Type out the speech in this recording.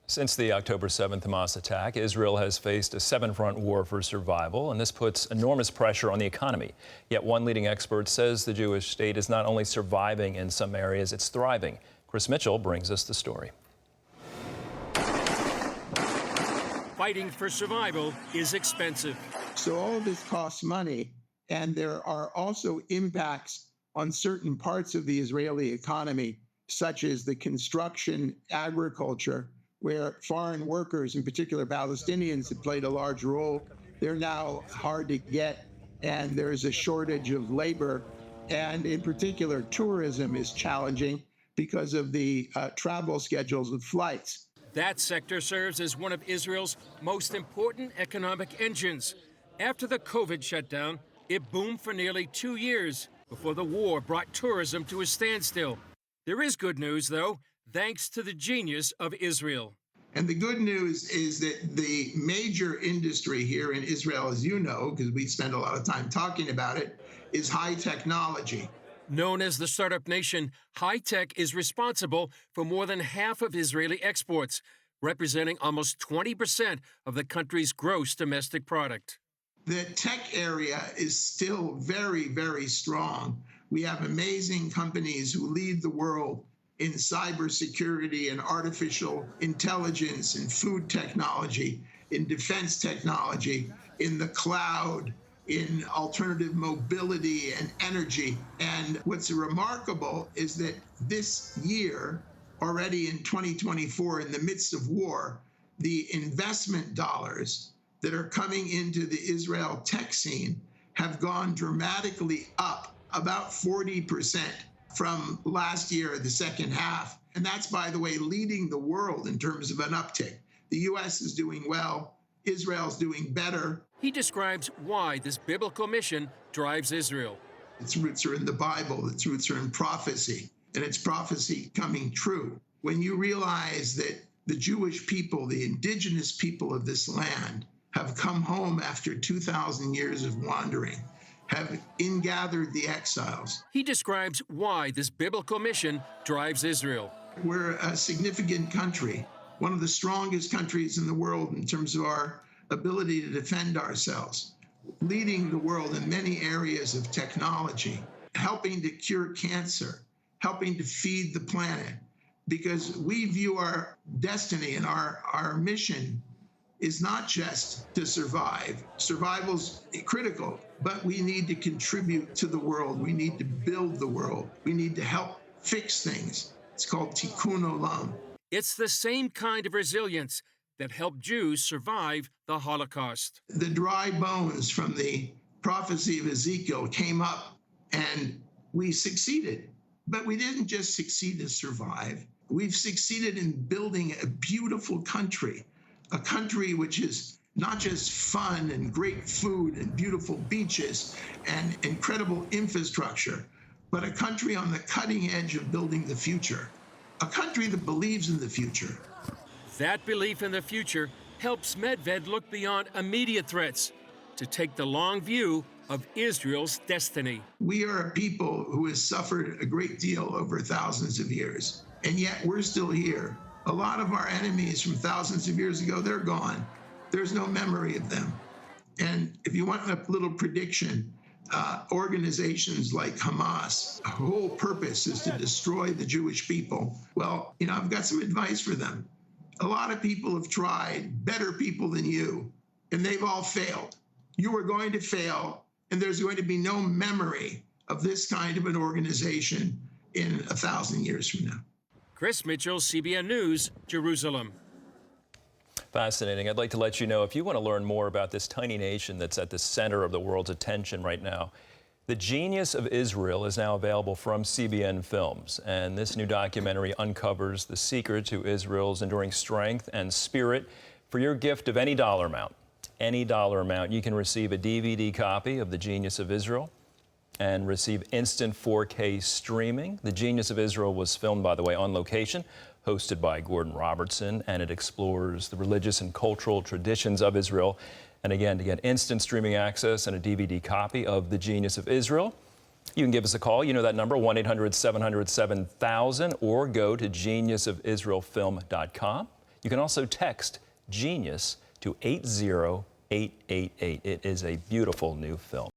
Since the October 7th Hamas attack, Israel has faced a seven-front war for survival, and this puts enormous pressure on the economy. Yet one leading expert says the Jewish state is not only surviving in some areas, it's thriving. Chris Mitchell brings us the story. Fighting for survival is expensive. So all of this costs money, and there are also impacts on certain parts of the Israeli economy, such as the construction, agriculture, where foreign workers, in particular Palestinians, have played a large role. They're now hard to get, and there's a shortage of labor. And in particular, tourism is challenging because of the travel schedules of flights. That sector serves as one of Israel's most important economic engines. After the COVID shutdown, it boomed for nearly 2 years before the war brought tourism to a standstill. There is good news, though, thanks to the genius of Israel. And the good news is that the major industry here in Israel, as you know, because we spend a lot of time talking about it, is high technology. Known as the startup nation, high tech is responsible for more than half of Israeli exports, representing almost 20% of the country's gross domestic product. The tech area is still very, very strong. We have amazing companies who lead the world in cybersecurity and artificial intelligence and food technology, in defense technology, in the cloud, in alternative mobility and energy. And what's remarkable is that this year, already in 2024, in the midst of war, the investment dollars that are coming into the Israel tech scene have gone dramatically up, about 40% from last year, the second half. And that's, by the way, leading the world in terms of an uptick. The U.S. is doing well. Israel's doing better. He describes why this biblical mission drives Israel. Its roots are in the Bible. Its roots are in prophecy, and it's prophecy coming true. When you realize that the Jewish people, the indigenous people of this land, have come home after 2,000 years of wandering, have ingathered the exiles. He describes why this biblical mission drives Israel. We're a significant country, one of the strongest countries in the world in terms of our ability to defend ourselves, leading the world in many areas of technology, helping to cure cancer, helping to feed the planet, because we view our destiny and our mission is not just to survive. Survival's critical, but we need to contribute to the world. We need to build the world. We need to help fix things. It's called tikkun olam. It's the same kind of resilience that helped Jews survive the Holocaust. The dry bones from the prophecy of Ezekiel came up, and we succeeded. But we didn't just succeed to survive. We've succeeded in building a beautiful country, a country which is not just fun and great food and beautiful beaches and incredible infrastructure, but a country on the cutting edge of building the future, a country that believes in the future. That belief in the future helps Medved look beyond immediate threats to take the long view of Israel's destiny. We are a people who has suffered a great deal over thousands of years, and yet we're still here. A lot of our enemies from thousands of years ago, they're gone. There's no memory of them. And if you want a little prediction, organizations like Hamas, the whole purpose is to destroy the Jewish people. Well, I've got some advice for them. A lot of people have tried, better people than you, and they've all failed. You are going to fail, and there's going to be no memory of this kind of an organization in 1,000 years from now. Chris Mitchell, CBN News, Jerusalem. Fascinating. I'd like to let you know, if you want to learn more about this tiny nation that's at the center of the world's attention right now, The Genius of Israel is now available from CBN Films, and this new documentary uncovers the secret to Israel's enduring strength and spirit. For your gift of any dollar amount, you can receive a DVD copy of The Genius of Israel and receive instant 4K streaming. The Genius of Israel was filmed, by the way, on location, hosted by Gordon Robertson, and it explores the religious and cultural traditions of Israel. And again, to get instant streaming access and a DVD copy of The Genius of Israel, you can give us a call. You know that number, 1-800-700-7000, or go to geniusofisraelfilm.com. You can also text GENIUS to 80888. It is a beautiful new film.